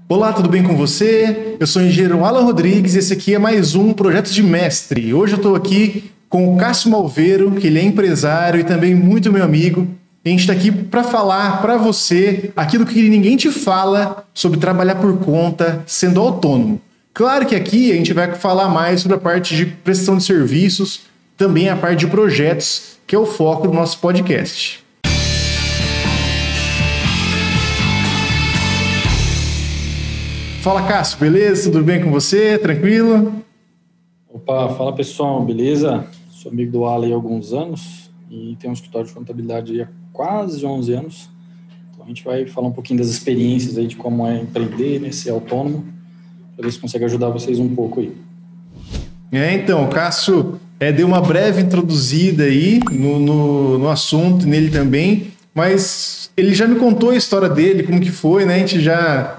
Olá, tudo bem com você? Eu sou o engenheiro Alan Rodrigues e esse aqui é mais um Projeto de Mestre. Hoje eu estou aqui com o Cássio Malveiro, que ele é empresário e também muito meu amigo. A gente está aqui para falar para você aquilo que ninguém te fala sobre trabalhar por conta sendo autônomo. Claro que aqui a gente vai falar mais sobre a parte de prestação de serviços, também a parte de projetos, que é o foco do nosso podcast. Fala, Cássio, beleza? Tudo bem com você? Tranquilo? Opa, fala pessoal, beleza? Sou amigo do Alan há alguns anos e tenho um escritório de contabilidade há quase 11 anos. Então a gente vai falar um pouquinho das experiências aí de como é empreender, né, ser autônomo, para ver se consegue ajudar vocês um pouco aí. Então, o Cássio deu uma breve introduzida aí no assunto, nele também, mas ele já me contou a história dele, como que foi, né?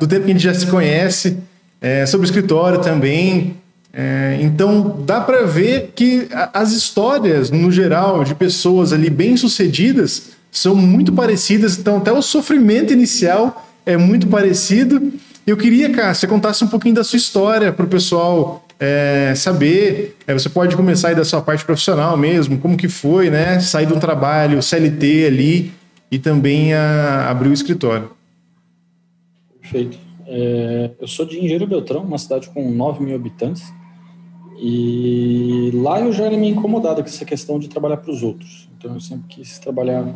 Do tempo que a gente já se conhece, sobre o escritório também. Então, dá para ver que as histórias, no geral, de pessoas ali bem-sucedidas são muito parecidas, então até o sofrimento inicial é muito parecido. Eu queria, Cássio, que você contasse um pouquinho da sua história para o pessoal saber. Você pode começar aí da sua parte profissional mesmo, como que foi, né? Sair de um trabalho CLT ali e também abrir o escritório. Perfeito. Eu sou de Engenheiro Beltrão, uma cidade com 9.000 habitantes, e lá eu já era meio incomodado com essa questão de trabalhar para os outros. Então eu sempre quis trabalhar.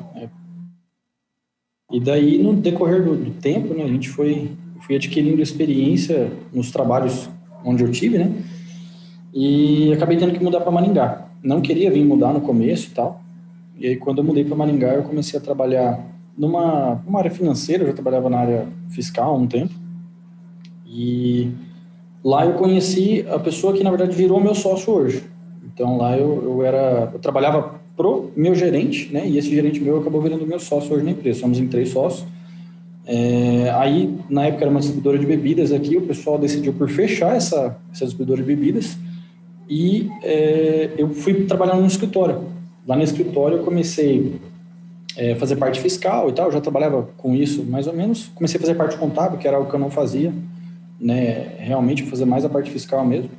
E daí, no decorrer do tempo, né, fui adquirindo experiência nos trabalhos onde eu tive, né? E acabei tendo que mudar para Maringá. Não queria vir mudar no começo e tal. E aí, quando eu mudei para Maringá, eu comecei a trabalhar numa área financeira. Eu já trabalhava na área fiscal há um tempo. E lá eu conheci a pessoa que, na verdade, virou meu sócio hoje. Então, lá eu trabalhava pro meu gerente, né? E esse gerente meu acabou virando meu sócio hoje na empresa. Somos em 3 sócios. Aí, na época, era uma distribuidora de bebidas aqui. O pessoal decidiu por fechar essa distribuidora de bebidas. E eu fui trabalhar no escritório. Lá no escritório eu comecei a fazer parte fiscal e tal, eu já trabalhava com isso mais ou menos. Comecei a fazer parte contábil, que era algo que eu não fazia, né? Realmente fazer mais a parte fiscal mesmo.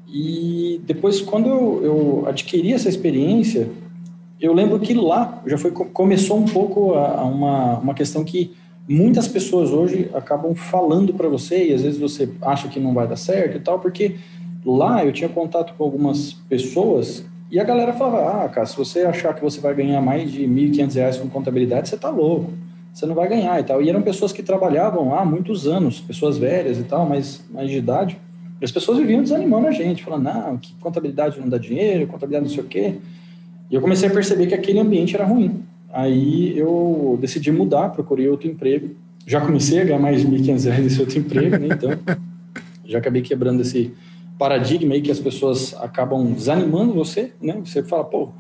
E depois, quando eu adquiri essa experiência, eu lembro que lá já começou um pouco uma questão que muitas pessoas hoje acabam falando para você, e às vezes você acha que não vai dar certo e tal, porque lá eu tinha contato com algumas pessoas e a galera falava, cara, se você achar que você vai ganhar mais de R$1.500 com contabilidade, você tá louco, você não vai ganhar e tal. E eram pessoas que trabalhavam há muitos anos, pessoas velhas e tal, mais de idade, e as pessoas viviam desanimando a gente, falando, não, que contabilidade não dá dinheiro, contabilidade não sei o quê. E eu comecei a perceber que aquele ambiente era ruim. Aí eu decidi mudar, procurei outro emprego, já comecei a ganhar mais de R$1.500 nesse outro emprego, né? Então já acabei quebrando esse paradigma aí que as pessoas acabam desanimando você, né? Você fala, pô,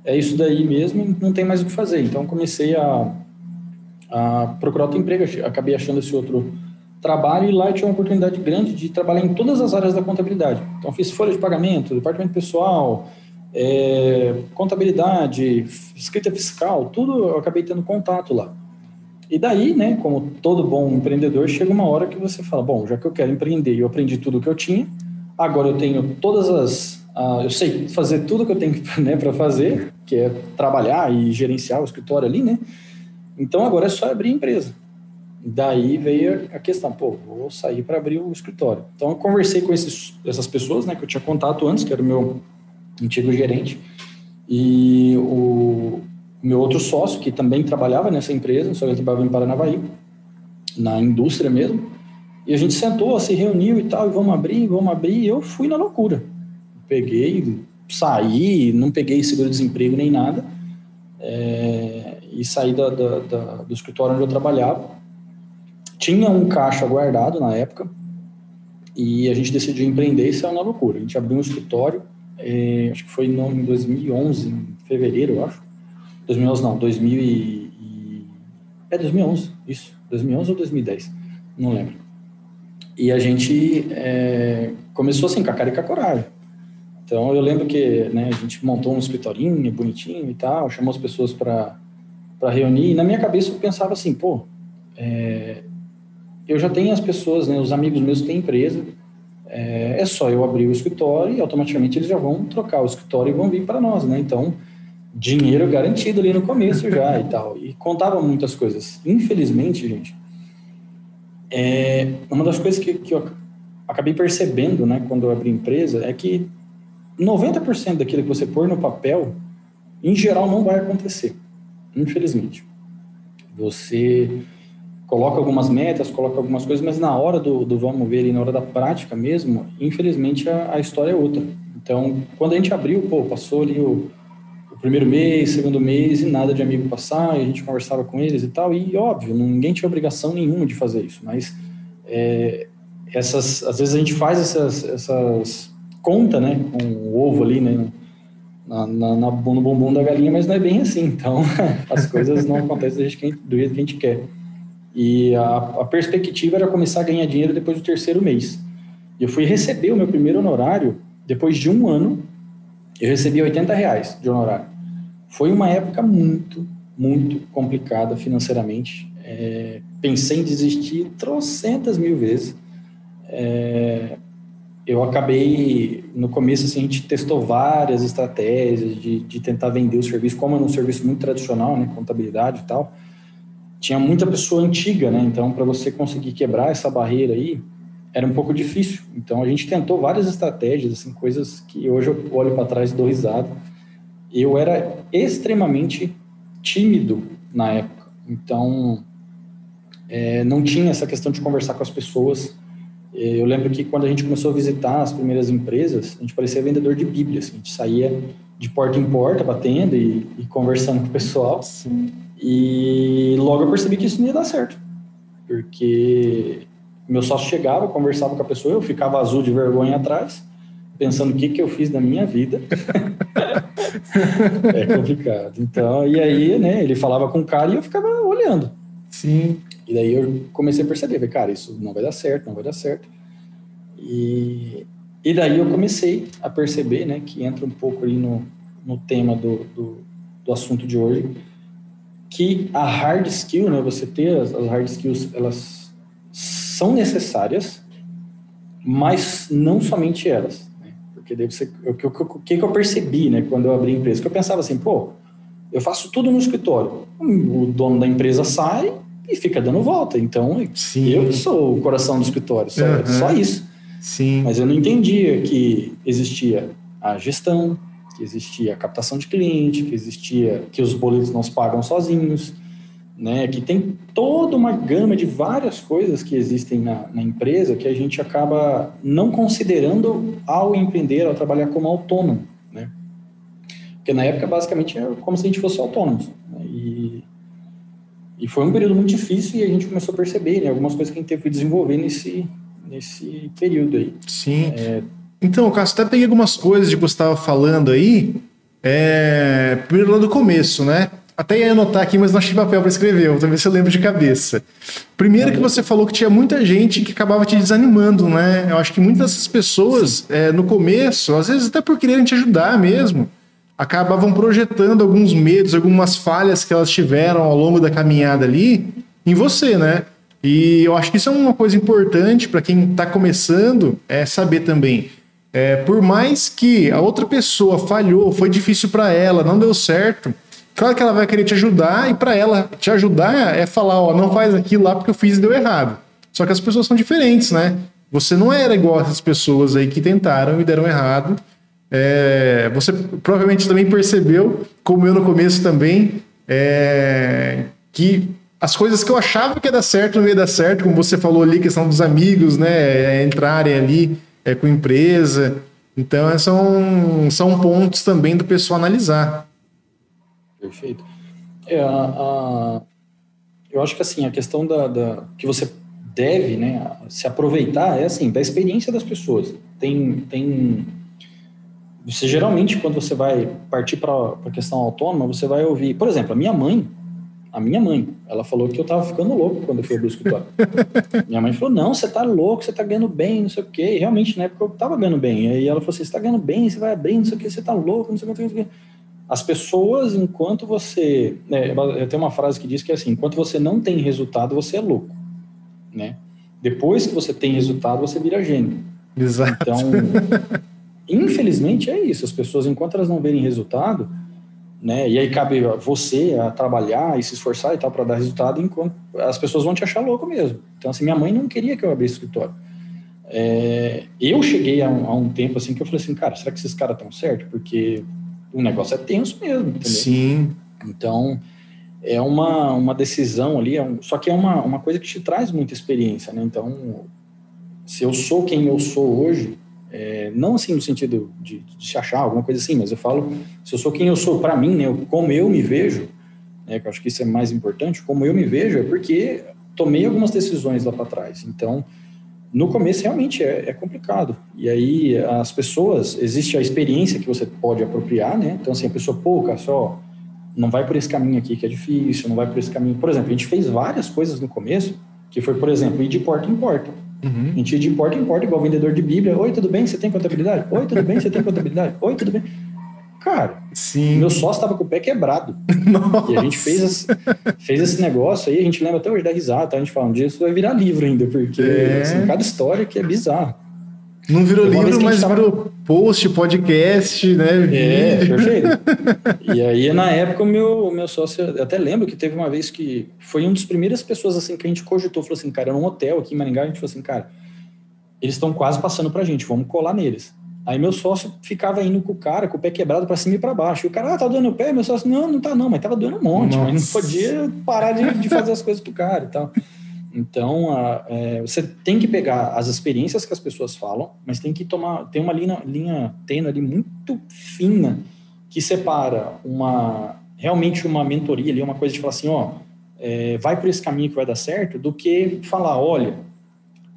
é isso daí mesmo, não tem mais o que fazer. Então comecei a procurar outro emprego, acabei achando esse outro trabalho e lá eu tinha uma oportunidade grande de trabalhar em todas as áreas da contabilidade. Então fiz folha de pagamento, departamento pessoal, contabilidade, escrita fiscal, tudo eu acabei tendo contato lá. E daí, né, como todo bom empreendedor, chega uma hora que você fala, bom, já que eu quero empreender e eu aprendi tudo o que eu tinha, agora eu tenho eu sei fazer tudo que eu tenho, né, para fazer, que é trabalhar e gerenciar o escritório ali, né? Então agora é só abrir a empresa. Daí veio a questão, vou sair para abrir o escritório. Então eu conversei com essas pessoas, né, que eu tinha contato antes, que era o meu antigo gerente, e o meu outro sócio, que também trabalhava nessa empresa, só que ele trabalhava em Paranavaí, na indústria mesmo. E a gente sentou, se reuniu e tal, e vamos abrir, e eu fui na loucura. Peguei, saí, não peguei seguro-desemprego nem nada, e saí do escritório onde eu trabalhava. Tinha um caixa guardado na época, e a gente decidiu empreender e saiu na loucura. A gente abriu um escritório, acho que foi em 2011, em fevereiro, eu acho. 2011 não, 2011, isso, 2011 ou 2010, não lembro. E a gente começou assim, com a cara e com a coragem. Então, eu lembro que, né, a gente montou um escritorinho bonitinho e tal, chamou as pessoas para reunir, e na minha cabeça eu pensava assim, eu já tenho as pessoas, né, os amigos meus têm empresa, é só eu abrir o escritório e automaticamente eles já vão trocar o escritório e vão vir para nós, né? Então, dinheiro garantido ali no começo já e tal. E contava muitas coisas. Infelizmente, gente, uma das coisas que eu acabei percebendo, né, quando eu abri a empresa, é que 90% daquilo que você pôr no papel, em geral, não vai acontecer. Infelizmente. Você coloca algumas metas, coloca algumas coisas, mas na hora do vamos ver, e na hora da prática mesmo, infelizmente a história é outra. Então, quando a gente abriu, passou ali o primeiro mês, segundo mês, e nada de amigo passar, e a gente conversava com eles e tal, e óbvio, ninguém tinha obrigação nenhuma de fazer isso, mas às vezes a gente faz essas contas, né, com o ovo ali, né, no bumbum da galinha, mas não é bem assim, então as coisas não acontecem do jeito que a gente quer. E a perspectiva era começar a ganhar dinheiro depois do terceiro mês. E eu fui receber o meu primeiro honorário depois de um ano. Eu recebi R$80 de honorário. Foi uma época muito, muito complicada financeiramente. Pensei em desistir trocentas mil vezes. Eu acabei, no começo, assim, a gente testou várias estratégias de tentar vender o serviço, como é um serviço muito tradicional, né, contabilidade e tal. Tinha muita pessoa antiga, né? Então, para você conseguir quebrar essa barreira aí, era um pouco difícil. Então, a gente tentou várias estratégias, assim, coisas que hoje eu olho para trás e dou risada. Eu era extremamente tímido na época. Então, não tinha essa questão de conversar com as pessoas. Eu lembro que quando a gente começou a visitar as primeiras empresas, a gente parecia vendedor de bíblia, assim. A gente saía de porta em porta, batendo e conversando com o pessoal. Sim. E logo eu percebi que isso não ia dar certo, porque meu sócio chegava, conversava com a pessoa, eu ficava azul de vergonha atrás, pensando o que eu fiz na minha vida. É complicado. Então, e aí, né, ele falava com o cara e eu ficava olhando. Sim. E daí eu comecei a perceber, cara, isso não vai dar certo, não vai dar certo. E daí eu comecei a perceber, né, que entra um pouco ali no tema do assunto de hoje, que a hard skill, né, você ter as hard skills, elas são necessárias, mas não somente elas, né? Porque deve ser o que eu percebi, né, quando eu abri a empresa, que eu pensava assim, eu faço tudo no escritório, o dono da empresa sai e fica dando volta, então Sim. Eu sou o coração do escritório, só isso. Sim. Mas eu não entendia que existia a gestão, que existia a captação de cliente, que os boletos não se pagam sozinhos, né? Que tem toda uma gama de várias coisas que existem na empresa que a gente acaba não considerando ao empreender, ao trabalhar como autônomo, né? Porque na época, basicamente, era como se a gente fosse autônomo, né? E foi um período muito difícil e a gente começou a perceber, né, algumas coisas que a gente teve que desenvolver nesse período aí. Sim. Então, Cássio, até peguei algumas coisas de que você estava falando aí, primeiro lá do começo, né? Até ia anotar aqui, mas não achei papel para escrever, vou ver se eu lembro de cabeça. Primeiro que você falou que tinha muita gente que acabava te desanimando, né? Eu acho que muitas dessas pessoas, no começo, às vezes até por quererem te ajudar mesmo, acabavam projetando alguns medos, algumas falhas que elas tiveram ao longo da caminhada ali em você, né? E eu acho que isso é uma coisa importante para quem está começando, saber também. Por mais que a outra pessoa falhou, foi difícil para ela, não deu certo, claro que ela vai querer te ajudar, e para ela te ajudar é falar, não faz aquilo lá porque eu fiz e deu errado. Só que as pessoas são diferentes, né? Você não era igual essas pessoas aí que tentaram e deram errado. Você provavelmente também percebeu, como eu no começo também, que as coisas que eu achava que ia dar certo não ia dar certo, como você falou ali, questão dos amigos, né, entrarem ali com empresa. Então, são pontos também do pessoal analisar. Perfeito. Eu acho que assim, a questão que você deve, né, se aproveitar assim, da experiência das pessoas. Você geralmente, quando você vai partir para a questão autônoma, você vai ouvir, por exemplo, a minha mãe, ela falou que eu tava ficando louco quando eu fui abrir o escritório. Minha mãe falou, não, você tá louco, você tá ganhando bem, não sei o quê. E realmente, na época, eu tava ganhando bem. Aí ela falou assim, você tá ganhando bem, você vai abrir, não sei o quê, você tá louco, não sei o quê, não sei o quê. As pessoas, enquanto você... eu tenho uma frase que diz que é assim, enquanto você não tem resultado, você é louco, né? Depois que você tem resultado, você vira gênio. Exato. Então, infelizmente é isso. As pessoas, enquanto elas não verem resultado, né, e aí cabe você a trabalhar e se esforçar e tal para dar resultado, enquanto as pessoas vão te achar louco mesmo. Então, assim, minha mãe não queria que eu abrisse escritório. Eu cheguei a um tempo assim que eu falei assim, cara, será que esses caras estão certos? Porque o negócio é tenso mesmo, entendeu? Sim. Então, é uma decisão ali, só que é uma coisa que te traz muita experiência, né? Então, se eu sou quem eu sou hoje, não assim no sentido de se achar, alguma coisa assim, mas eu falo, se eu sou quem eu sou para mim, né, como eu me vejo, né, que eu acho que isso é mais importante, como eu me vejo, é porque tomei algumas decisões lá para trás. Então, no começo realmente é complicado. E aí as pessoas, existe a experiência que você pode apropriar, né? Então, assim, a pessoa, pô, cara, só não vai por esse caminho aqui que é difícil, não vai por esse caminho. Por exemplo, a gente fez várias coisas no começo, que foi, por exemplo, ir de porta em porta. Uhum. A gente ia de porta em porta, igual vendedor de Bíblia. Oi, tudo bem? Você tem contabilidade? Oi, tudo bem? Você tem contabilidade? Oi, tudo bem? Cara, sim, meu sócio estava com o pé quebrado. Nossa. E a gente fez esse negócio aí, a gente lembra até hoje da risada, tá? A gente fala, um dia isso vai virar livro ainda, porque assim, cada história que é bizarra. Não virou livro, mas virou post, podcast, né? Vídeo. Perfeito. E aí, na época, o meu sócio, eu até lembro que teve uma vez que foi uma das primeiras pessoas assim que a gente cogitou, falou assim, cara, era um hotel aqui em Maringá, a gente falou assim, cara, eles estão quase passando pra gente, vamos colar neles. Aí meu sócio ficava indo com o cara, com o pé quebrado pra cima e pra baixo. E o cara, tá doendo o pé? Meu sócio, não tá não, mas tava doendo um monte. Nossa. Mas não podia parar de fazer as coisas pro cara e tal. Então, você tem que pegar as experiências que as pessoas falam, mas tem que tem uma linha tênue ali muito fina que separa realmente uma mentoria ali, uma coisa de falar assim, vai por esse caminho que vai dar certo, do que falar, olha,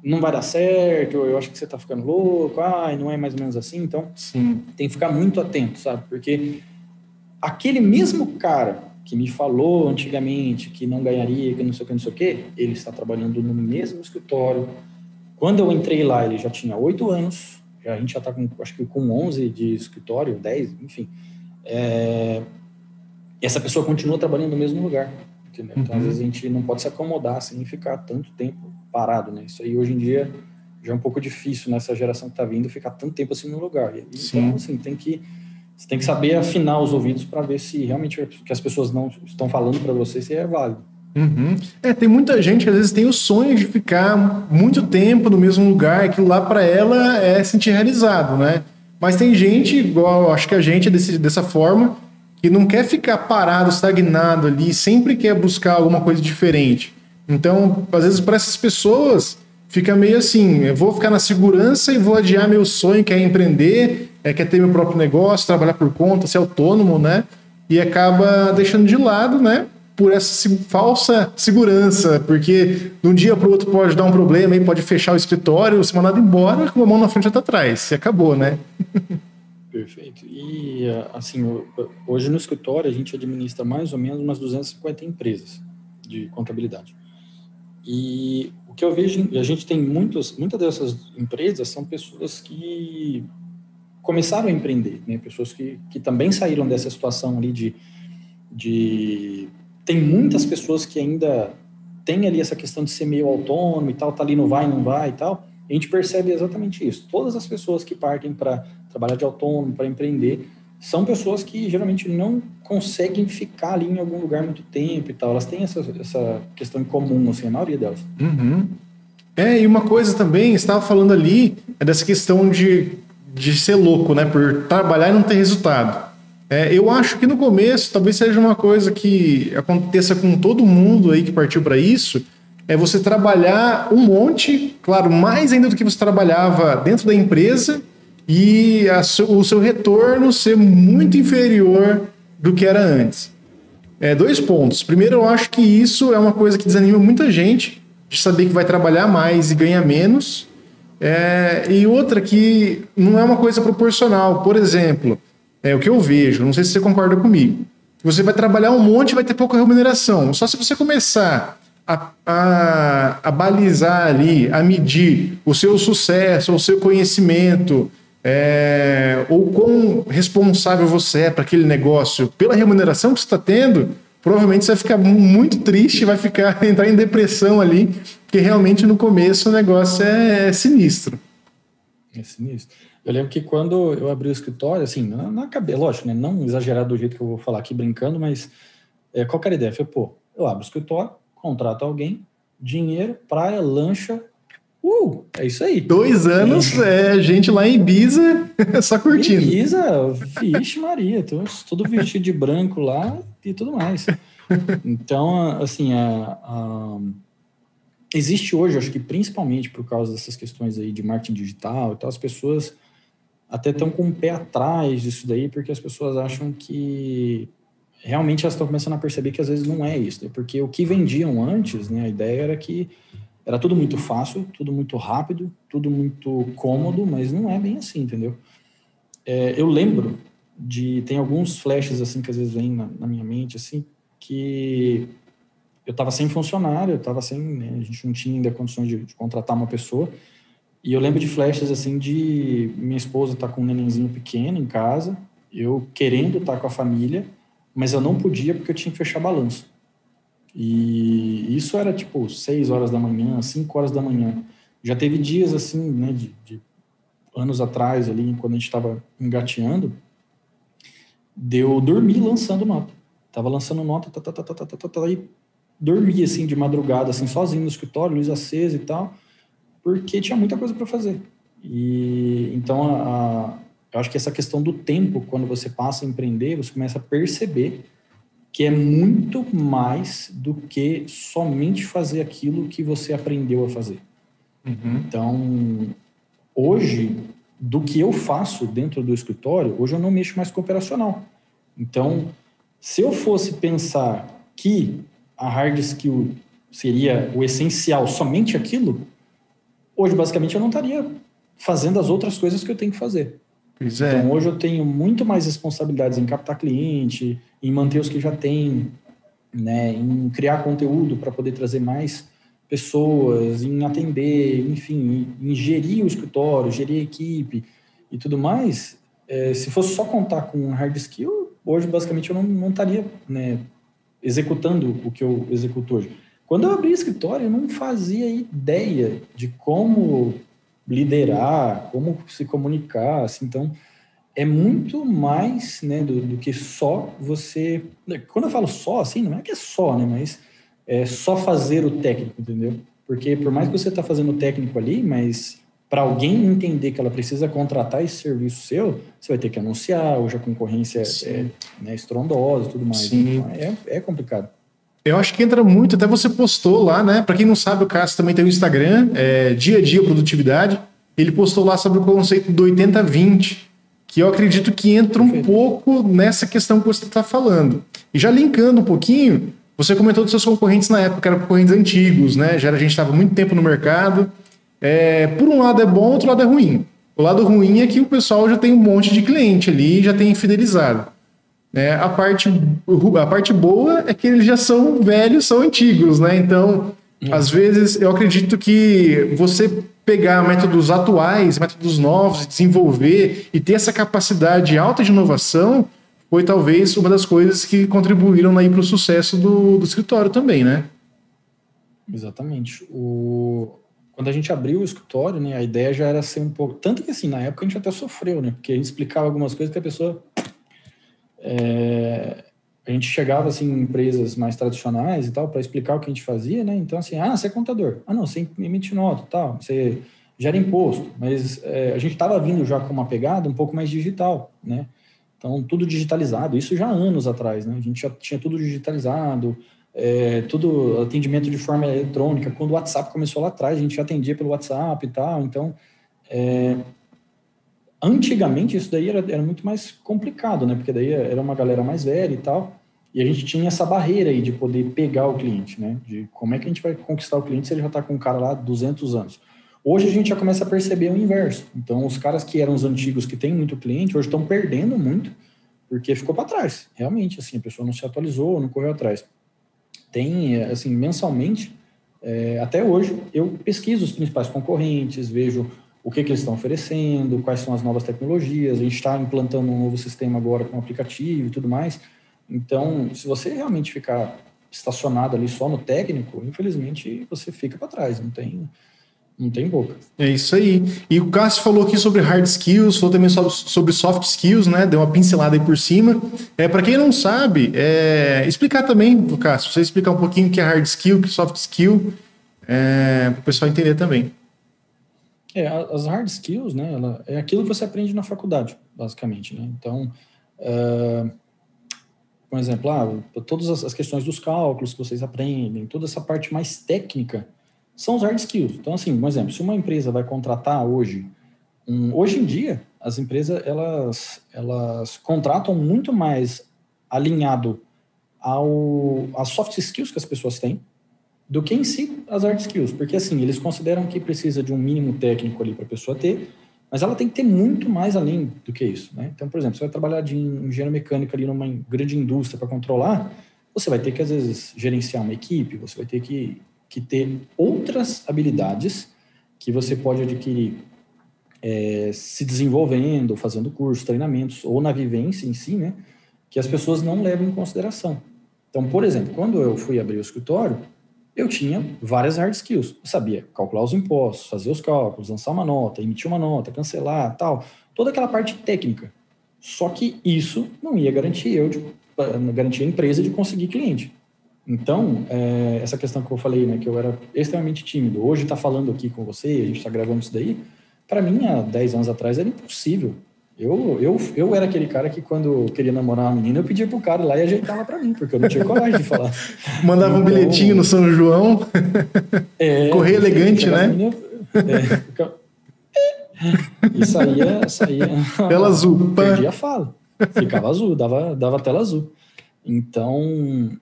não vai dar certo, eu acho que você tá ficando louco, não é mais ou menos assim. Então, sim, tem que ficar muito atento, sabe? Porque aquele mesmo cara que me falou antigamente que não ganharia, que não sei o que, ele está trabalhando no mesmo escritório. Quando eu entrei lá, ele já tinha 8 anos, a gente já está acho que com 11 de escritório, 10, enfim. E essa pessoa continua trabalhando no mesmo lugar, entendeu? Então, às vezes, a gente não pode se acomodar assim e ficar tanto tempo parado, né? Isso aí, hoje em dia, já é um pouco difícil nessa geração que está vindo ficar tanto tempo assim no lugar. Então, assim, você tem que saber afinar os ouvidos para ver se realmente o que as pessoas não estão falando para você se é válido. Uhum. Tem muita gente que às vezes tem o sonho de ficar muito tempo no mesmo lugar, aquilo lá para ela é sentir realizado, né? Mas tem gente, igual acho que a gente é dessa forma, que não quer ficar parado, estagnado ali, sempre quer buscar alguma coisa diferente. Então, às vezes, para essas pessoas, fica meio assim, eu vou ficar na segurança e vou adiar meu sonho, que é empreender, quer ter meu próprio negócio, trabalhar por conta, ser autônomo, né? E acaba deixando de lado, né? Por essa falsa segurança, porque de um dia para o outro pode dar um problema, aí pode fechar o escritório, ser mandado embora, com a mão na frente e outra atrás. E acabou, né? Perfeito. E, assim, hoje no escritório a gente administra mais ou menos umas 250 empresas de contabilidade. E o que eu vejo, a gente tem muitas dessas empresas são pessoas que começaram a empreender, né? Pessoas que também saíram dessa situação ali tem muitas pessoas que ainda tem ali essa questão de ser meio autônomo e tal, tá ali no vai, não vai e tal. A gente percebe exatamente isso. Todas as pessoas que partem para trabalhar de autônomo, para empreender, são pessoas que geralmente não conseguem ficar ali em algum lugar muito tempo e tal. Elas têm essa questão em comum, assim, a maioria delas. Uhum. E uma coisa também, você estava falando ali, dessa questão de ser louco, né? Por trabalhar e não ter resultado. Eu acho que no começo, talvez seja uma coisa que aconteça com todo mundo aí que partiu para isso, você trabalhar um monte, claro, mais ainda do que você trabalhava dentro da empresa, e o seu retorno ser muito inferior do que era antes. 2 pontos. Primeiro, eu acho que isso é uma coisa que desanima muita gente, de saber que vai trabalhar mais e ganhar menos. E outra que não é uma coisa proporcional. Por exemplo, o que eu vejo, não sei se você concorda comigo, você vai trabalhar um monte e vai ter pouca remuneração. Só se você começar a balizar ali, a medir o seu sucesso, o seu conhecimento, ou quão responsável você é para aquele negócio pela remuneração que você está tendo, provavelmente você vai ficar muito triste, vai entrar em depressão ali, porque realmente no começo o negócio é sinistro. É sinistro. Eu lembro que quando eu abri o escritório, assim, na cabeça, lógico, né? Não exagerar do jeito que eu vou falar aqui brincando, mas qual que era a ideia? Eu falei, pô, eu abro o escritório, contrato alguém, dinheiro, praia, lancha, é isso aí. 2 anos, gente lá em Ibiza, só curtindo. Ibiza, vixe Maria, tudo vestido de branco lá e tudo mais. Então, assim, existe hoje, acho que principalmente por causa dessas questões aí de marketing digital e tal, as pessoas até estão com o pé atrás disso daí, porque as pessoas acham que realmente elas estão começando a perceber que às vezes não é isso, né? Porque o que vendiam antes, né, a ideia era que era tudo muito fácil, tudo muito rápido, tudo muito cômodo, mas não é bem assim, entendeu? Eu lembro tem alguns flashes assim que às vezes vêm na minha mente, assim, que eu estava sem funcionário, eu estava sem, né, a gente não tinha ainda condições de contratar uma pessoa, e eu lembro de flashes assim de minha esposa tá com um nenenzinho pequeno em casa, eu querendo estar com a família, mas eu não podia porque eu tinha que fechar balanço. E isso era tipo 6 horas da manhã, 5 horas da manhã. Já teve dias assim, né, de anos atrás ali, quando a gente estava engateando, deu dormir lançando nota. Tava lançando nota, e dormia assim de madrugada, assim, sozinho no escritório, luz acesa e tal, porque tinha muita coisa para fazer. E então eu acho que essa questão do tempo, quando você passa a empreender, você começa a perceber que é muito mais do que somente fazer aquilo que você aprendeu a fazer. Uhum. Então, hoje, do que eu faço dentro do escritório, hoje eu não mexo mais com operacional. Então, se eu fosse pensar que a hard skill seria o essencial, somente aquilo, hoje, basicamente, eu não estaria fazendo as outras coisas que eu tenho que fazer. Pois Então, hoje eu tenho muito mais responsabilidades em captar cliente, em manter os que já tem, né, em criar conteúdo para poder trazer mais pessoas, em atender, enfim, em gerir o escritório, gerir a equipe e tudo mais. Se fosse só contar com hard skill, hoje, basicamente, eu não estaria, né, executando o que eu executo hoje. Quando eu abri escritório, eu não fazia ideia de como liderar, como se comunicar, assim, então é muito mais, né, do que só você... Quando eu falo só, assim, não é que é só, né, mas é só fazer o técnico, entendeu? Porque por mais que você está fazendo o técnico ali, mas para alguém entender que ela precisa contratar esse serviço seu, você vai ter que anunciar, hoje a concorrência né, estrondosa e tudo mais. Sim. Então é complicado. Eu acho que entra muito, até você postou lá, né? Para quem não sabe, o Cássio também tem o Instagram, Dia a Dia Produtividade. Ele postou lá sobre o conceito do 80-20, que eu acredito que entra um pouco nessa questão que você está falando. E já linkando um pouquinho, você comentou dos seus concorrentes na época, eram concorrentes antigos, né? Já a gente estava muito tempo no mercado. Por um lado é bom, outro lado é ruim. O lado ruim é que o pessoal já tem um monte de cliente ali, já tem fidelizado. A parte boa é que eles já são velhos, são antigos, né? Então, às vezes, eu acredito que você pegar métodos atuais, métodos novos, desenvolver e ter essa capacidade alta de inovação foi talvez uma das coisas que contribuíram aí para o sucesso do escritório também, né? Exatamente. Quando a gente abriu o escritório, né, a ideia já era ser um pouco... Tanto que, assim, na época a gente até sofreu, né? Porque a gente explicava algumas coisas que a pessoa... a gente chegava assim em empresas mais tradicionais e tal para explicar o que a gente fazia, né? Então assim, você é contador, não, você emite nota, tal, você gera imposto, mas a gente estava vindo já com uma pegada um pouco mais digital, né? Então tudo digitalizado, isso já há anos atrás, né? A gente já tinha tudo digitalizado, tudo atendimento de forma eletrônica. Quando o WhatsApp começou lá atrás, a gente já atendia pelo WhatsApp e tal, então antigamente isso daí era muito mais complicado, né? Porque daí era uma galera mais velha e tal, e a gente tinha essa barreira aí de poder pegar o cliente, né? De como é que a gente vai conquistar o cliente se ele já está com um cara lá há 200 anos. Hoje a gente já começa a perceber o inverso. Então os caras que eram os antigos, que têm muito cliente, hoje estão perdendo muito, porque ficou para trás. Realmente, assim, a pessoa não se atualizou, não correu atrás. Tem, assim, mensalmente, até hoje, eu pesquiso os principais concorrentes, vejo o que eles estão oferecendo, quais são as novas tecnologias. A gente está implantando um novo sistema agora com aplicativo e tudo mais. Então, se você realmente ficar estacionado ali só no técnico, infelizmente você fica para trás, não tem boca. É isso aí. E o Cássio falou aqui sobre hard skills, falou também sobre soft skills, né? Deu uma pincelada aí por cima. Para quem não sabe, explicar também, Cássio, você explicar um pouquinho o que é hard skill, o que é soft skill, para o pessoal entender também. As hard skills, né? É aquilo que você aprende na faculdade, basicamente, né? Então, por exemplo, todas as questões dos cálculos que vocês aprendem, toda essa parte mais técnica são os hard skills. Então, assim, um exemplo, se uma empresa vai contratar hoje em dia, as empresas, elas contratam muito mais alinhado às soft skills que as pessoas têm do que em si as hard skills. Porque, assim, eles consideram que precisa de um mínimo técnico ali para a pessoa ter, mas ela tem que ter muito mais além do que isso, né? Então, por exemplo, você vai trabalhar de engenheiro mecânico ali numa grande indústria para controlar, você vai ter que, às vezes, gerenciar uma equipe, você vai ter que ter outras habilidades que você pode adquirir se desenvolvendo, fazendo cursos, treinamentos, ou na vivência em si, né, que as pessoas não levam em consideração. Então, por exemplo, quando eu fui abrir o escritório, eu tinha várias hard skills. Eu sabia calcular os impostos, fazer os cálculos, lançar uma nota, emitir uma nota, cancelar, tal. Toda aquela parte técnica. Só que isso não ia garantir garantir a empresa de conseguir cliente. Então, essa questão que eu falei, né, que eu era extremamente tímido, hoje está falando aqui com você, a gente está gravando isso daí, para mim, há 10 anos atrás, era impossível. Eu era aquele cara que, quando eu queria namorar uma menina, eu pedia pro cara lá e ajeitava para mim, porque eu não tinha coragem de falar. Mandava um bilhetinho no São João. Correio elegante, né? Menina, e saía tela azul. Perdia a fala. Ficava azul, dava tela azul. Então,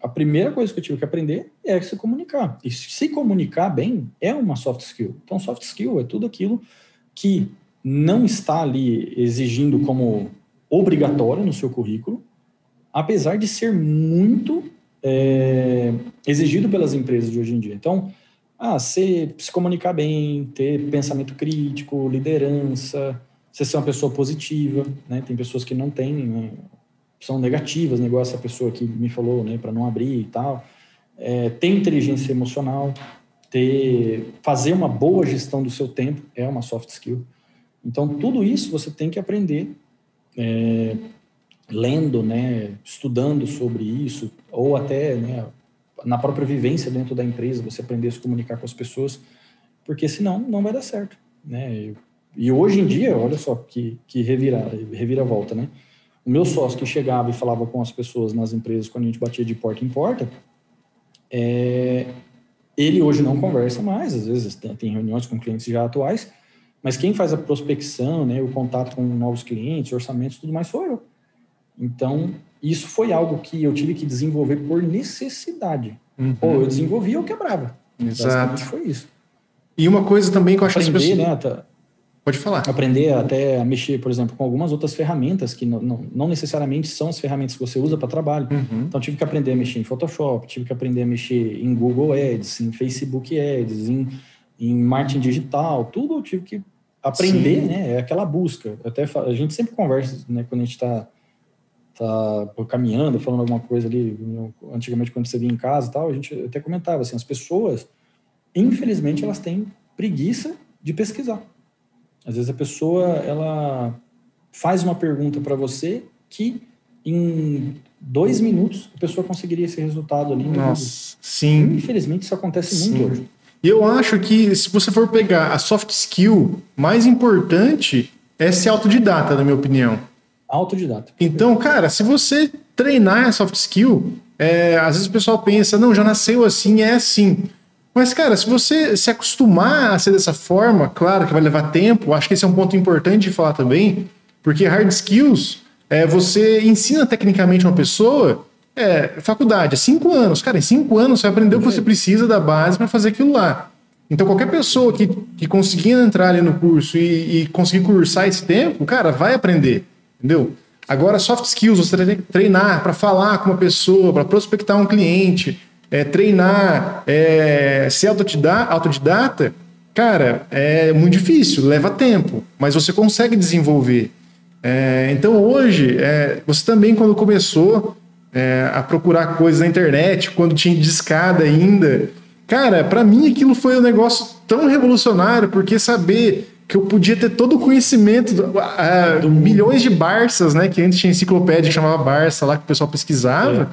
a primeira coisa que eu tive que aprender é se comunicar. E se comunicar bem é uma soft skill. Então, soft skill é tudo aquilo que não está ali exigindo como obrigatório no seu currículo, apesar de ser muito exigido pelas empresas de hoje em dia. Então, se comunicar bem, ter pensamento crítico, liderança, você ser uma pessoa positiva, né? Tem pessoas que não têm, né? São negativas, né? Igual essa pessoa que me falou, né? Para não abrir e tal. Ter inteligência emocional, fazer uma boa gestão do seu tempo é uma soft skill. Então, tudo isso você tem que aprender lendo, né? Estudando sobre isso, ou até, né? Na própria vivência dentro da empresa, você aprender a se comunicar com as pessoas, porque senão não vai dar certo, né? E hoje em dia, olha só que reviravolta, né? O meu sócio que chegava e falava com as pessoas nas empresas quando a gente batia de porta em porta, ele hoje não conversa mais, às vezes tem reuniões com clientes já atuais, mas quem faz a prospecção, né, o contato com novos clientes, orçamentos, tudo mais, sou eu. Então, isso foi algo que eu tive que desenvolver por necessidade. Ou eu desenvolvia ou quebrava. Exato. Foi isso. E uma coisa também que eu acho que as pessoas... né, Pode falar. Aprender até a mexer, por exemplo, com algumas outras ferramentas que não necessariamente são as ferramentas que você usa para trabalho. Então, tive que aprender a mexer em Photoshop, tive que aprender a mexer em Google Ads, em Facebook Ads, em marketing digital, tudo eu tive que aprender, né? É aquela busca. A gente sempre conversa, né, quando a gente está caminhando, falando alguma coisa ali, antigamente quando você vinha em casa e tal, a gente até comentava assim, as pessoas, infelizmente, elas têm preguiça de pesquisar. Às vezes a pessoa, ela faz uma pergunta para você que em 2 minutos a pessoa conseguiria esse resultado ali. Nossa, sim. Infelizmente isso acontece muito hoje. E eu acho que se você for pegar a soft skill mais importante é ser autodidata, na minha opinião. Autodidata. Então, cara, se você treinar a soft skill, às vezes o pessoal pensa, não, já nasceu assim, é assim. Mas, cara, se você se acostumar a ser dessa forma, claro que vai levar tempo, acho que esse é um ponto importante de falar também, porque hard skills, você ensina tecnicamente uma pessoa, faculdade, 5 anos. Cara, em 5 anos você vai aprender o que você precisa da base para fazer aquilo lá. Então, qualquer pessoa que conseguir entrar ali no curso e conseguir cursar esse tempo, cara, vai aprender. Entendeu? Agora, soft skills, você treinar para falar com uma pessoa, para prospectar um cliente, treinar, ser autodidata, cara, é muito difícil, leva tempo, mas você consegue desenvolver. Então, hoje, você também, quando começou, a procurar coisas na internet, quando tinha discada ainda. Cara, para mim aquilo foi um negócio tão revolucionário, porque saber que eu podia ter todo o conhecimento do milhões de Barças, né? Que antes tinha enciclopédia que chamava Barça lá, que o pessoal pesquisava.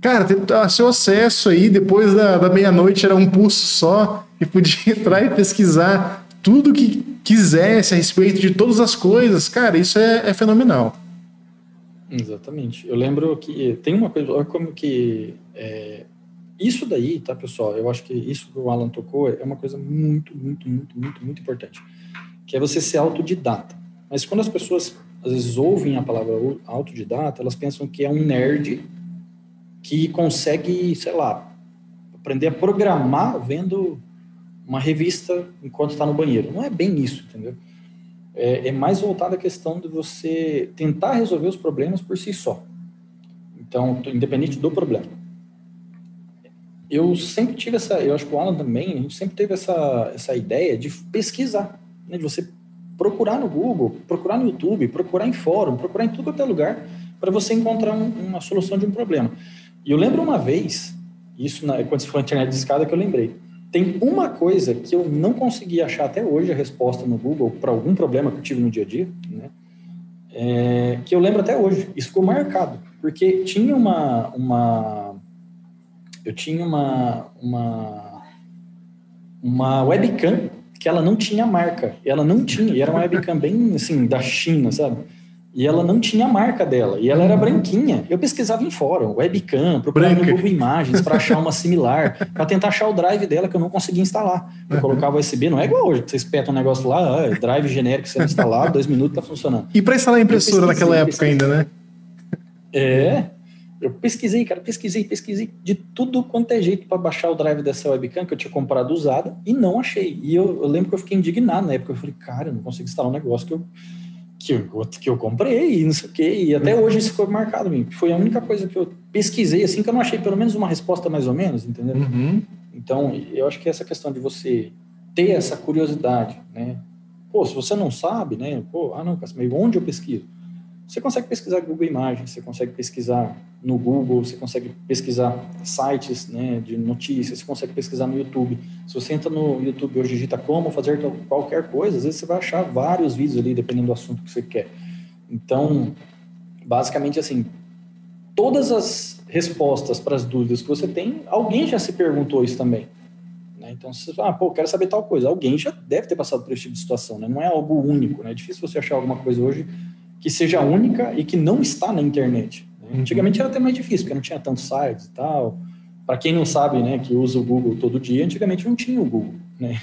Cara, ter seu acesso aí, depois da meia-noite era um pulso só, e podia entrar e pesquisar tudo que quisesse a respeito de todas as coisas. Cara, isso é fenomenal. Exatamente. Eu lembro que tem uma coisa, olha como que... isso daí, tá, pessoal? Eu acho que isso que o Alan tocou é uma coisa muito, muito, muito, muito, muito importante. Que é você ser autodidata. Mas quando as pessoas, às vezes, ouvem a palavra autodidata, elas pensam que é um nerd que consegue, sei lá, aprender a programar vendo uma revista enquanto está no banheiro. Não é bem isso, entendeu? É mais voltada à questão de você tentar resolver os problemas por si só. Então, independente do problema. Eu sempre tive eu acho que o Alan também, a gente sempre teve essa ideia de pesquisar, né? De você procurar no Google, procurar no YouTube, procurar em fórum, procurar em tudo quanto é lugar, para você encontrar uma solução de um problema. E eu lembro uma vez, isso quando você falou internet de escada, que eu lembrei, tem uma coisa que eu não consegui achar até hoje a resposta no Google para algum problema que eu tive no dia a dia, né? Que eu lembro até hoje, isso ficou marcado, porque tinha eu tinha uma webcam que ela não tinha marca. Ela não tinha, e era uma webcam bem assim, da China, sabe? E ela não tinha a marca dela. E ela era branquinha. Eu pesquisava em fórum, webcam, procurava no Google Imagens para achar uma similar, para tentar achar o drive dela que eu não conseguia instalar. Eu colocava USB, não é igual hoje, você espeta um negócio lá, drive genérico sendo instalado, 2 minutos tá funcionando. E para instalar a impressora naquela época ainda, né? Eu pesquisei de tudo quanto é jeito para baixar o drive dessa webcam que eu tinha comprado usada e não achei. E eu lembro que eu fiquei indignado na época. Eu falei, cara, eu não consigo instalar um negócio que eu comprei e não sei o quê. E até hoje isso ficou marcado em mim. Foi a única coisa que eu pesquisei, assim, que eu não achei pelo menos uma resposta mais ou menos, entendeu? Uhum. Então, eu acho que essa questão de você ter essa curiosidade, né? Pô, se você não sabe, né? Pô, não, mas onde eu pesquiso? Você consegue pesquisar Google Imagens, você consegue pesquisar no Google, você consegue pesquisar sites, né, de notícias, você consegue pesquisar no YouTube. Se você entra no YouTube hoje, digita como fazer qualquer coisa, às vezes você vai achar vários vídeos ali, dependendo do assunto que você quer. Então, basicamente assim, todas as respostas para as dúvidas que você tem, alguém já se perguntou isso também. Né? Então, você fala, quero saber tal coisa. Alguém já deve ter passado por esse tipo de situação, né? Não é algo único, né? É difícil você achar alguma coisa hoje que seja única e que não está na internet. Né? Antigamente era até mais difícil, porque não tinha tantos sites e tal. Para quem não sabe, né, que usa o Google todo dia, antigamente não tinha o Google, né?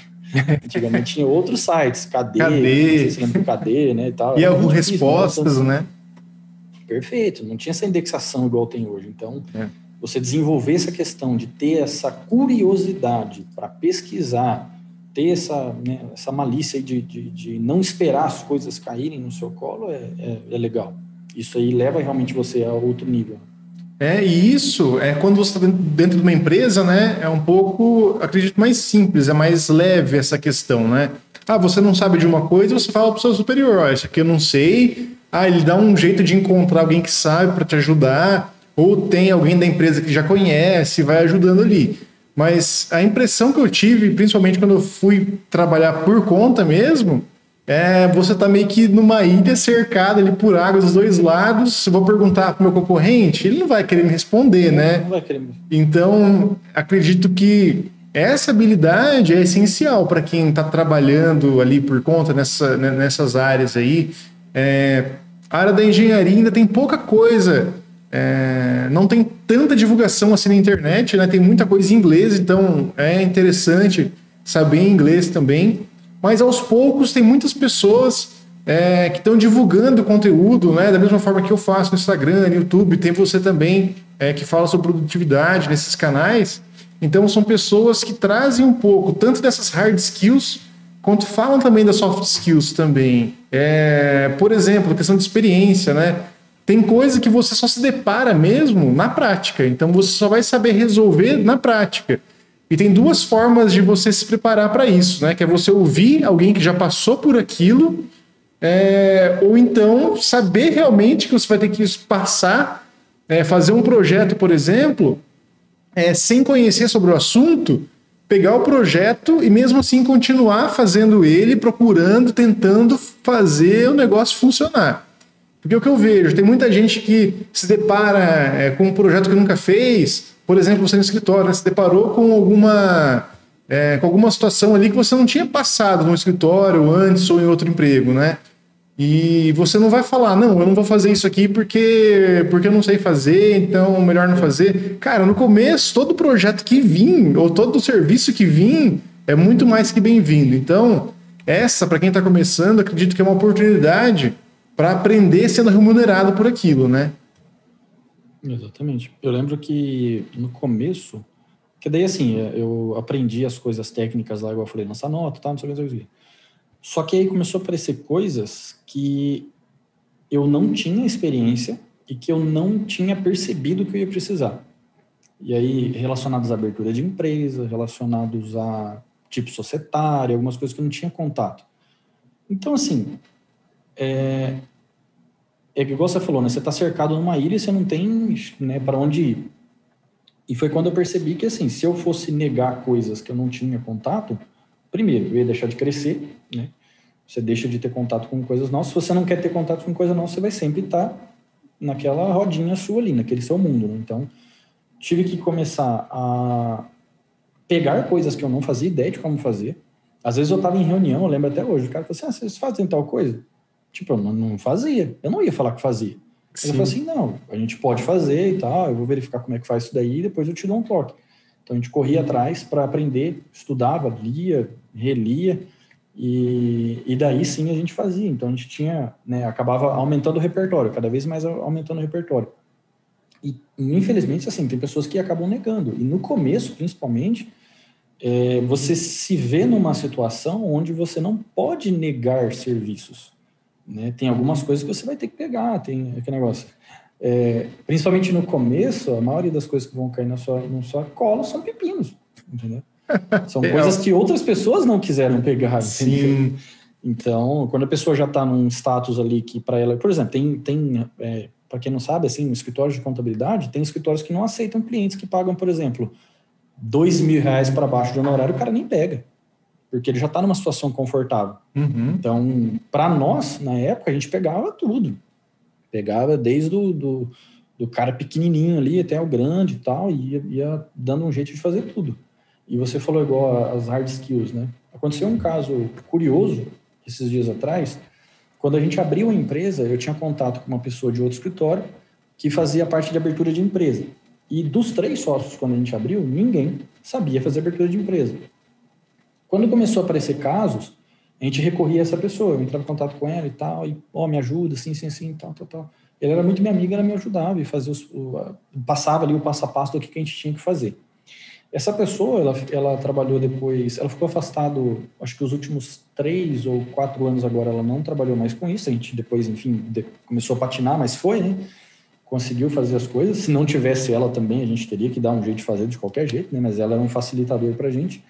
Antigamente tinha outros sites, KD, não sei se lembra do KD, né, e tal. E algumas respostas, né? Perfeito, não tinha essa indexação igual tem hoje. Então, você desenvolver essa questão de ter essa curiosidade para pesquisar, ter essa malícia de não esperar as coisas caírem no seu colo é legal. Isso aí leva realmente você a outro nível. E isso quando você está dentro de uma empresa, né? É um pouco, acredito, mais simples, é mais leve essa questão, né? Você não sabe de uma coisa, você fala para o seu superior, isso aqui eu não sei. Ele dá um jeito de encontrar alguém que sabe para te ajudar, ou tem alguém da empresa que já conhece, vai ajudando ali. Mas a impressão que eu tive, principalmente quando eu fui trabalhar por conta mesmo, você tá meio que numa ilha cercada ali por água dos dois lados. Se eu vou perguntar pro meu concorrente, ele não vai querer me responder, né? Não vai querer me... Então, acredito que essa habilidade é essencial para quem está trabalhando ali por conta nessas áreas aí. A área da engenharia ainda tem pouca coisa. Não tem tanta divulgação assim na internet, né? Tem muita coisa em inglês, então é interessante saber inglês também. Mas aos poucos tem muitas pessoas que estão divulgando conteúdo, né? Da mesma forma que eu faço no Instagram, no YouTube, tem você também que fala sobre produtividade nesses canais. Então são pessoas que trazem um pouco tanto dessas hard skills quanto falam também das soft skills também. Por exemplo, a questão de experiência, né? Tem coisa que você só se depara mesmo na prática. Então você só vai saber resolver na prática. E tem duas formas de você se preparar para isso, né? Que é você ouvir alguém que já passou por aquilo, ou então saber realmente que você vai ter que passar fazer um projeto, por exemplo, sem conhecer sobre o assunto, pegar o projeto e mesmo assim continuar fazendo ele, procurando, tentando fazer o negócio funcionar. Porque o que eu vejo, tem muita gente que se depara com um projeto que nunca fez, por exemplo, você no escritório, né, se deparou com alguma situação ali que você não tinha passado no escritório antes ou em outro emprego, né? E você não vai falar, não, eu não vou fazer isso aqui porque eu não sei fazer, então melhor não fazer. Cara, no começo, todo projeto que vir, ou todo serviço que vir, é muito mais que bem-vindo. Então, para quem está começando, acredito que é uma oportunidade para aprender sendo remunerado por aquilo, né? Exatamente. Eu lembro que no começo, que daí assim, eu aprendi as coisas técnicas lá, igual eu falei, lançar nota, tá, não sei o que. Só que aí começou a aparecer coisas que eu não tinha experiência e que eu não tinha percebido que eu ia precisar. E aí, relacionados à abertura de empresa, relacionados a tipo societário, algumas coisas que eu não tinha contato. Então, assim, igual você falou, né? Você está cercado numa ilha e você não tem, né, para onde ir. E foi quando eu percebi que, assim, se eu fosse negar coisas que eu não tinha contato, primeiro, eu ia deixar de crescer, né? Você deixa de ter contato com coisas novas. Se você não quer ter contato com coisa nova, você vai sempre estar naquela rodinha sua ali, naquele seu mundo, né? Então, tive que começar a pegar coisas que eu não fazia ideia de como fazer. Às vezes eu estava em reunião, eu lembro até hoje, o cara falou assim, vocês fazem tal coisa? Tipo, eu não fazia. Eu não ia falar que fazia. Ele falou assim, não, a gente pode fazer e tal, eu vou verificar como é que faz isso daí e depois eu te dou um toque. Então, a gente corria atrás para aprender, estudava, lia, relia, e daí sim a gente fazia. Então, a gente tinha, né, acabava aumentando o repertório, cada vez mais aumentando o repertório. E, infelizmente, assim, tem pessoas que acabam negando. E no começo, principalmente, você se vê numa situação onde você não pode negar serviços, né? Tem algumas coisas que você vai ter que pegar, tem aquele negócio. Principalmente no começo, a maioria das coisas que vão cair na sua cola são pepinos, entendeu? São coisas que outras pessoas não quiseram pegar, entendeu? Sim. Então, quando a pessoa já está num status ali que para ela... Por exemplo, para quem não sabe, assim, no escritório de contabilidade, tem escritórios que não aceitam clientes que pagam, por exemplo, R$2.000 para baixo de honorário, o cara nem pega, porque ele já está numa situação confortável. Uhum. Então, para nós, na época, a gente pegava tudo. Pegava desde do cara pequenininho ali até o grande e tal, e ia dando um jeito de fazer tudo. E você falou igual as hard skills, né? Aconteceu um caso curioso esses dias atrás. Quando a gente abriu a empresa, eu tinha contato com uma pessoa de outro escritório que fazia parte de abertura de empresa. E dos 3 sócios, quando a gente abriu, ninguém sabia fazer abertura de empresa. Quando começou a aparecer casos, a gente recorria a essa pessoa, eu entrava em contato com ela e tal, e, me ajuda, assim, tal. Ela era muito minha amiga, ela me ajudava e fazia passava ali o passo a passo do que a gente tinha que fazer. Essa pessoa, ela trabalhou depois, ela ficou afastado, acho que os últimos 3 ou 4 anos agora, ela não trabalhou mais com isso, a gente depois, enfim, começou a patinar, mas foi, né? Conseguiu fazer as coisas. Se não tivesse ela também, a gente teria que dar um jeito de fazer de qualquer jeito, né? Mas ela era um facilitador pra gente.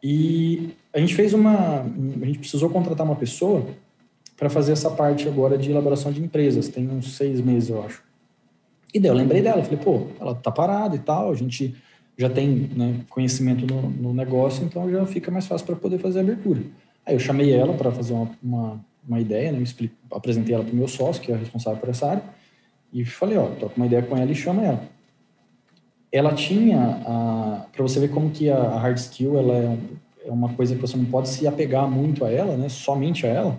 E a gente fez a gente precisou contratar uma pessoa para fazer essa parte agora de elaboração de empresas, tem uns 6 meses, eu acho. E daí eu lembrei dela, falei, pô, ela tá parada e tal, a gente já tem, né, conhecimento no negócio, então já fica mais fácil para poder fazer a abertura. Aí eu chamei ela para fazer uma ideia, né, apresentei ela para o meu sócio, que é responsável por essa área, e falei, toca uma ideia com ela e chama ela. Ela tinha, para você ver como que a hard skill, ela é uma coisa que você não pode se apegar muito a ela, né, somente a ela.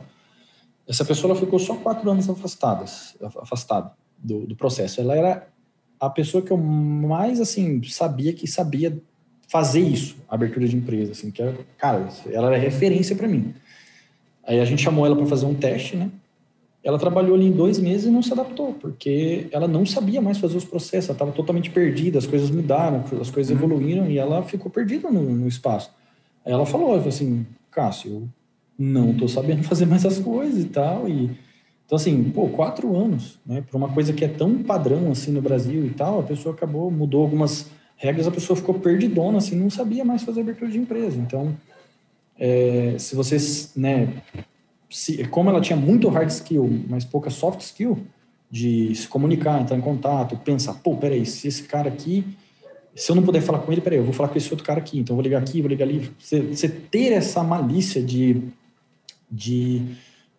Essa pessoa ela ficou só 4 anos afastada do processo. Ela era a pessoa que eu mais, assim, sabia fazer isso, a abertura de empresa, assim, que era, cara, ela era referência para mim. Aí a gente chamou ela para fazer um teste, né? Ela trabalhou ali em 2 meses e não se adaptou, porque ela não sabia mais fazer os processos, ela estava totalmente perdida, as coisas mudaram, as coisas evoluíram e ela ficou perdida no espaço. Aí ela falou assim, Cássio, eu não estou sabendo fazer mais as coisas e tal, então assim, 4 anos, né, para uma coisa que é tão padrão assim no Brasil e tal, a pessoa mudou algumas regras, a pessoa ficou perdidona, assim, não sabia mais fazer abertura de empresa. Então, se vocês, né, como ela tinha muito hard skill, mas pouca soft skill, de se comunicar, entrar em contato, pensar, pô, peraí, se esse cara aqui, se eu não puder falar com ele, peraí, eu vou falar com esse outro cara aqui, então eu vou ligar aqui, vou ligar ali. Você ter essa malícia de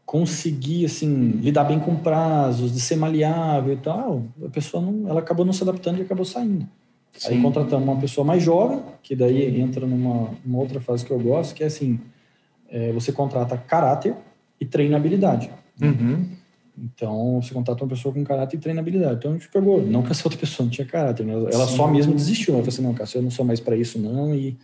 conseguir, assim, lidar bem com prazos, de ser maleável e tal, a pessoa não, ela acabou não se adaptando e acabou saindo. Sim. Aí contratamos uma pessoa mais jovem, que daí entra numa outra fase que eu gosto, que é assim, você contrata caráter e treinabilidade. Uhum. Então, você contrata uma pessoa com caráter e treinabilidade. Então, a gente pegou, não que essa outra pessoa não tinha caráter, né? Ela Sim. só mesmo desistiu. Ela falou assim, não, cara, eu não sou mais para isso não, e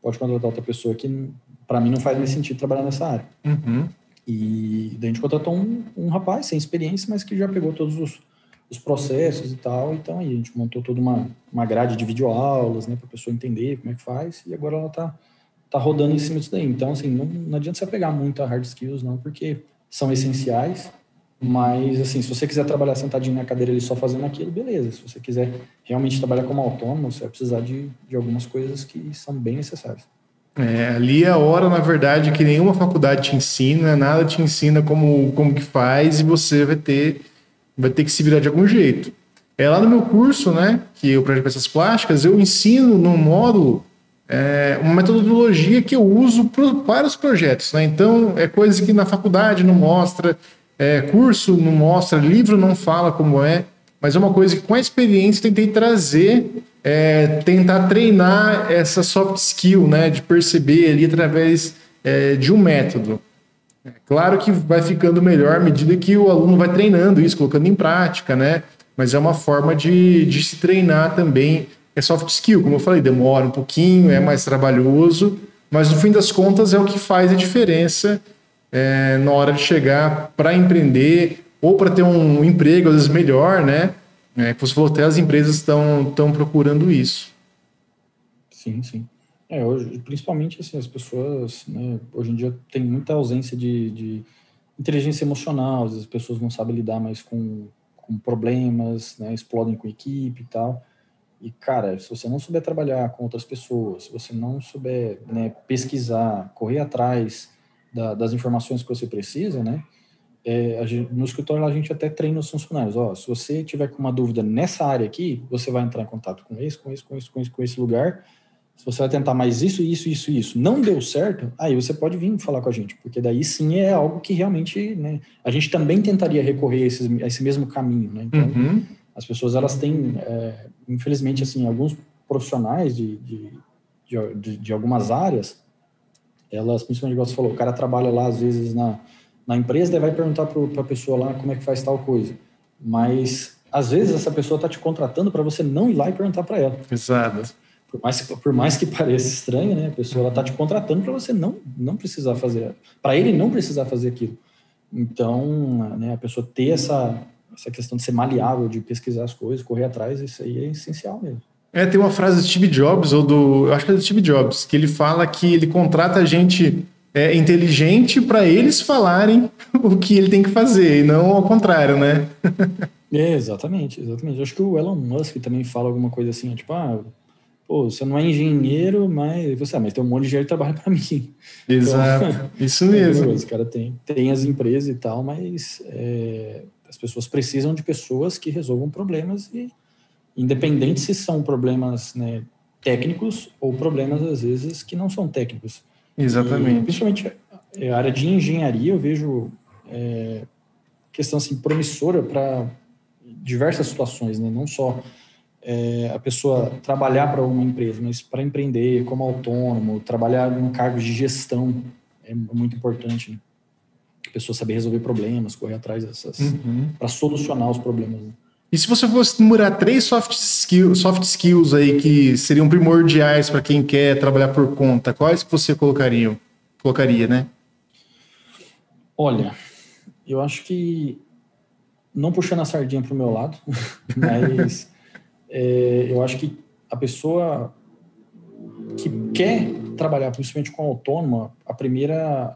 pode contratar outra pessoa que, para mim, não faz mais sentido trabalhar nessa área. Uhum. E daí a gente contratou um rapaz sem experiência, mas que já pegou todos os processos e tal. Então, aí a gente montou toda uma grade de videoaulas, né, para a pessoa entender como é que faz, e agora ela tá rodando em cima disso daí. Então, assim, não adianta você pegar muito a hard skills, não, porque são essenciais. Mas, assim, se você quiser trabalhar sentadinho na cadeira ali só fazendo aquilo, beleza. Se você quiser realmente trabalhar como autônomo, você vai precisar de algumas coisas que são bem necessárias. Ali é a hora, na verdade, que nenhuma faculdade te ensina, nada te ensina como que faz, e você vai ter que se virar de algum jeito. Lá no meu curso, né, que eu projeto peças plásticas, eu ensino num módulo uma metodologia que eu uso para os projetos, né? Então, é coisa que na faculdade não mostra, curso não mostra, livro não fala como é, mas é uma coisa que com a experiência eu tentei trazer, tentar treinar essa soft skill, né, de perceber ali através de um método. Claro que vai ficando melhor à medida que o aluno vai treinando isso, colocando em prática, né? Mas é uma forma de se treinar também. É soft skill, como eu falei, demora um pouquinho, é mais trabalhoso, mas no fim das contas é o que faz a diferença na hora de chegar para empreender ou para ter um emprego, às vezes melhor, né? Que você falou, até as empresas estão procurando isso. Sim, sim. Hoje, principalmente assim, as pessoas, né, hoje em dia tem muita ausência de inteligência emocional, as pessoas não sabem lidar mais com problemas, né, explodem com equipe e tal. E, cara, se você não souber trabalhar com outras pessoas, se você não souber, né, pesquisar, correr atrás das informações que você precisa, né, no escritório a gente até treina os funcionários. Se você tiver com uma dúvida nessa área aqui, você vai entrar em contato com esse lugar. Se você vai tentar mais isso, não deu certo, aí você pode vir falar com a gente, porque daí sim é algo que realmente, né, a gente também tentaria recorrer a esse mesmo caminho, né? Então, as pessoas, elas têm, infelizmente, assim, alguns profissionais de algumas áreas, elas, principalmente, igual você falou, o cara trabalha lá, às vezes, na empresa, daí vai perguntar para a pessoa lá como é que faz tal coisa. Mas, às vezes, essa pessoa está te contratando para você não ir lá e perguntar para ela. Exato. Por mais que pareça estranho, né? A pessoa está te contratando para você não precisar fazer, para ele não precisar fazer aquilo. Então, né, a pessoa ter essa questão de ser maleável, de pesquisar as coisas, correr atrás, isso aí é essencial mesmo. Tem uma frase do Steve Jobs, eu acho que é do Steve Jobs, que ele fala que ele contrata gente inteligente para eles falarem o que ele tem que fazer, e não ao contrário, né? Exatamente. Eu acho que o Elon Musk também fala alguma coisa assim, tipo, pô, você não é engenheiro, mas tem um monte de engenheiro que trabalha para mim. Exato, então, isso mesmo. Os caras tem as empresas e tal, mas as pessoas precisam de pessoas que resolvam problemas, e independente se são problemas, né, técnicos ou problemas, às vezes, que não são técnicos. Exatamente. E, principalmente a área de engenharia, eu vejo questão assim, promissora para diversas situações, né? Não só a pessoa trabalhar para uma empresa, mas para empreender como autônomo, trabalhar em cargos de gestão é muito importante, né? A pessoa saber resolver problemas, correr atrás para solucionar os problemas, né? E se você fosse numerar 3 soft skills aí que seriam primordiais para quem quer trabalhar por conta, quais que você colocaria, né? Olha, eu acho que, não puxando a sardinha para o meu lado, mas eu acho que a pessoa que quer trabalhar principalmente com autônoma, a primeira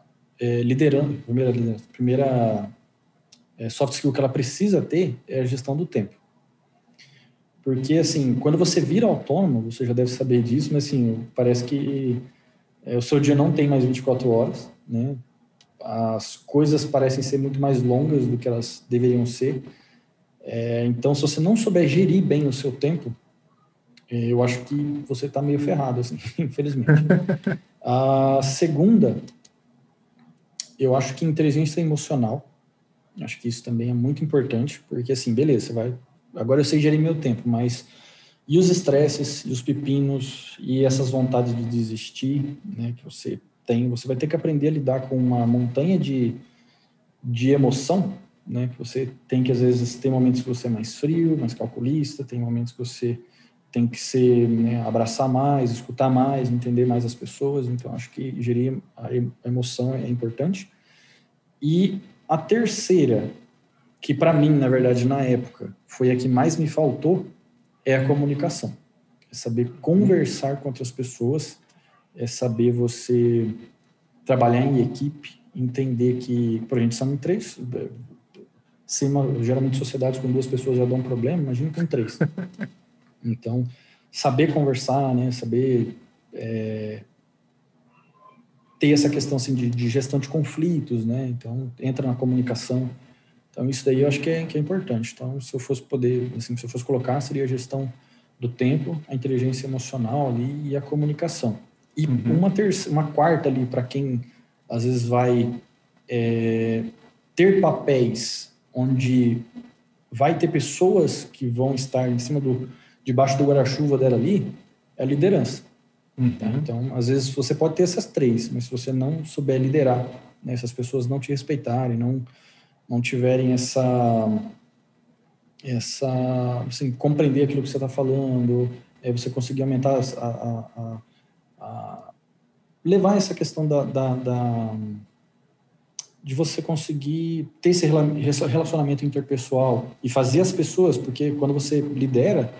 soft skill que ela precisa ter é a gestão do tempo. Porque, assim, quando você vira autônomo, você já deve saber disso, mas, assim, parece que o seu dia não tem mais 24 horas, né? As coisas parecem ser muito mais longas do que elas deveriam ser. Então, se você não souber gerir bem o seu tempo, eu acho que você está meio ferrado, assim, infelizmente. A segunda, eu acho que inteligência emocional. Acho que isso também é muito importante, porque assim, beleza, agora eu sei gerir meu tempo, mas e os estresses, e os pepinos, e essas vontades de desistir, né, que você tem, você vai ter que aprender a lidar com uma montanha de emoção, né, que você tem que, às vezes, tem momentos que você é mais frio, mais calculista, tem momentos que você tem que ser, né, abraçar mais, escutar mais, entender mais as pessoas. Então, acho que gerir a emoção é importante. E a terceira, que para mim, na verdade, na época, foi a que mais me faltou, é a comunicação. É saber conversar com outras pessoas, é saber você trabalhar em equipe, entender que, por exemplo, são 3, geralmente sociedades com 2 pessoas já dão um problema, imagina com 3. Então, saber conversar, né, saber ter essa questão assim, de gestão de conflitos, né, então entra na comunicação. Então, isso daí eu acho que é importante. Então, se eu fosse colocar, seria a gestão do tempo, a inteligência emocional ali e a comunicação. E uma quarta ali, para quem às vezes vai ter papéis onde vai ter pessoas que vão estar debaixo do guarda-chuva dela ali, é a liderança. Tá? Então, às vezes você pode ter essas 3, mas se você não souber liderar, né, essas pessoas não te respeitarem, não tiverem assim, compreender aquilo que você está falando, você conseguir aumentar levar essa questão de você conseguir ter esse relacionamento interpessoal e fazer as pessoas, porque quando você lidera,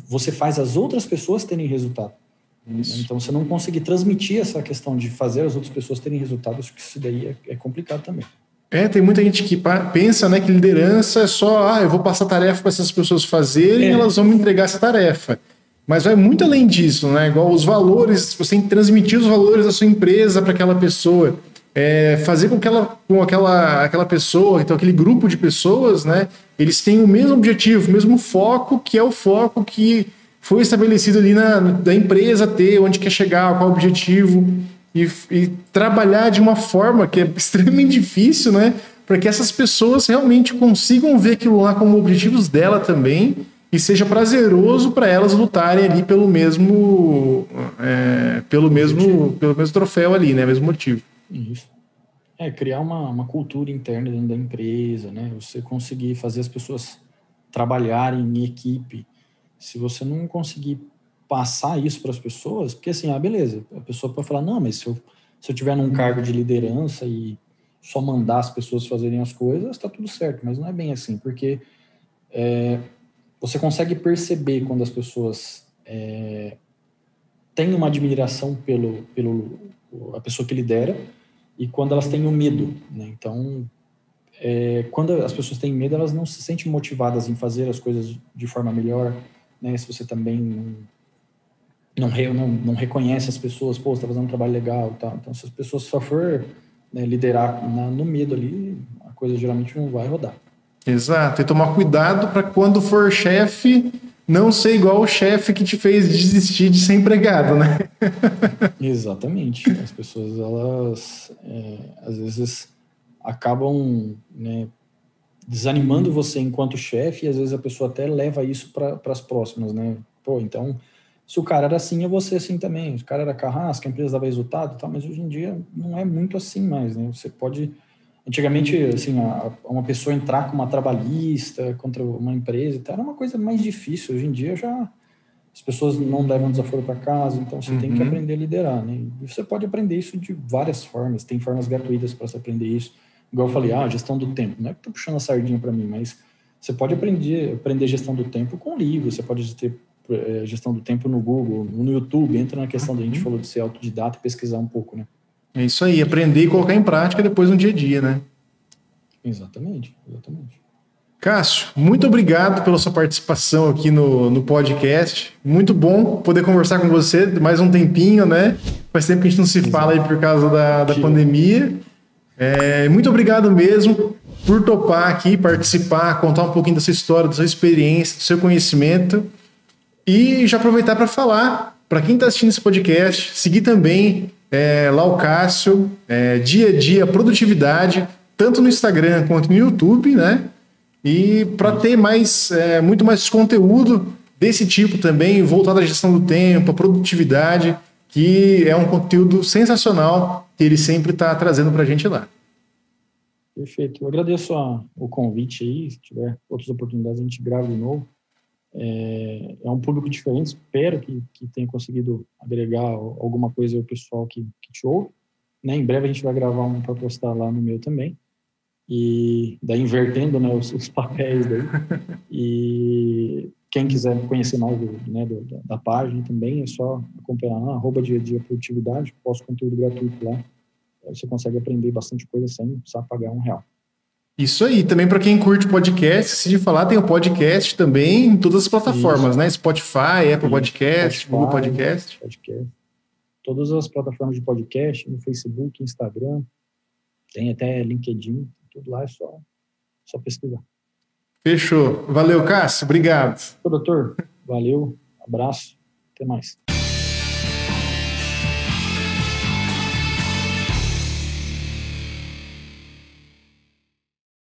você faz as outras pessoas terem resultado. Isso. Então, você não conseguir transmitir essa questão de fazer as outras pessoas terem resultado, acho que isso daí é complicado também. Tem muita gente que pensa, né, que liderança é só, eu vou passar tarefa para essas pessoas fazerem e elas vão me entregar essa tarefa. Mas vai muito além disso, né? Igual os valores, você tem que transmitir os valores da sua empresa para aquela pessoa, fazer com que aquela pessoa, então aquele grupo de pessoas, né, eles tenham o mesmo objetivo, o mesmo foco, que é o foco que foi estabelecido ali da empresa ter, onde quer chegar, qual o objetivo. E trabalhar de uma forma que é extremamente difícil, né? Para que essas pessoas realmente consigam ver aquilo lá como objetivos dela também e seja prazeroso para elas lutarem ali pelo mesmo troféu ali, né? Mesmo motivo. Isso. Criar uma cultura interna dentro da empresa, né? Você conseguir fazer as pessoas trabalharem em equipe. Se você não conseguir passar isso para as pessoas, porque assim, beleza, a pessoa pode falar, não, mas se eu tiver num cargo de liderança e só mandar as pessoas fazerem as coisas, está tudo certo, mas não é bem assim, porque você consegue perceber quando as pessoas têm uma admiração pelo a pessoa que lidera e quando elas têm o medo, né? Então, quando as pessoas têm medo, elas não se sentem motivadas em fazer as coisas de forma melhor, né? Se você também não reconhece as pessoas, você está fazendo um trabalho legal e tal. Então, se as pessoas só for, né, liderar no medo ali, a coisa geralmente não vai rodar. Exato, e tomar cuidado para quando for chefe, não ser igual o chefe que te fez desistir de ser empregado, né? Exatamente. As pessoas, elas, às vezes, acabam, né, desanimando você enquanto chefe e às vezes a pessoa até leva isso para as próximas, né? Então, se o cara era assim, eu vou ser assim também. Se o cara era carrasco, a empresa dava resultado e tal, mas hoje em dia não é muito assim mais, né? Você pode... Antigamente, assim, uma pessoa entrar com uma trabalhista contra uma empresa e tal, era uma coisa mais difícil. Hoje em dia as pessoas não levam desaforo para casa, então você tem que aprender a liderar, né? E você pode aprender isso de várias formas. Tem formas gratuitas para você aprender isso. Igual eu falei, gestão do tempo. Não é que estou puxando a sardinha para mim, mas você pode aprender gestão do tempo com livros, você pode ter gestão do tempo no Google, no YouTube, entra na questão da gente falou de ser autodidata e pesquisar um pouco, né? É isso aí, aprender e colocar em prática depois no dia a dia, né? Exatamente. Cássio, muito obrigado pela sua participação aqui no podcast. Muito bom poder conversar com você mais um tempinho, né? Faz tempo que a gente não se fala aí por causa da pandemia. Muito obrigado mesmo. por topar aqui, participar, contar um pouquinho da sua história, da sua experiência, do seu conhecimento. E já aproveitar para falar, para quem está assistindo esse podcast, seguir também lá o Cássio, dia a dia, produtividade, tanto no Instagram quanto no YouTube, né? E para ter muito mais conteúdo desse tipo também, voltado à gestão do tempo, à produtividade, que é um conteúdo sensacional que ele sempre está trazendo para a gente lá. Perfeito. Eu agradeço o convite aí. Se tiver outras oportunidades, a gente grava de novo. É um público diferente. Espero que tenha conseguido agregar alguma coisa ao pessoal que te ouve. Né? Em breve a gente vai gravar um para postar lá no meu também. E daí invertendo, né, os papéis daí. E quem quiser conhecer mais da página também, é só acompanhar lá, @dia-a-dia produtividade, posto conteúdo gratuito lá. Você consegue aprender bastante coisa sem precisar pagar R$1. Isso aí. Também para quem curte podcast, se de falar, tem o podcast também em todas as plataformas, né? Spotify, Apple Podcast, Google Podcast. Todas as plataformas de podcast, no Facebook, Instagram, tem até LinkedIn, tudo lá é só pesquisar. Fechou. Valeu, Cássio. Obrigado. Doutor, valeu, abraço, até mais.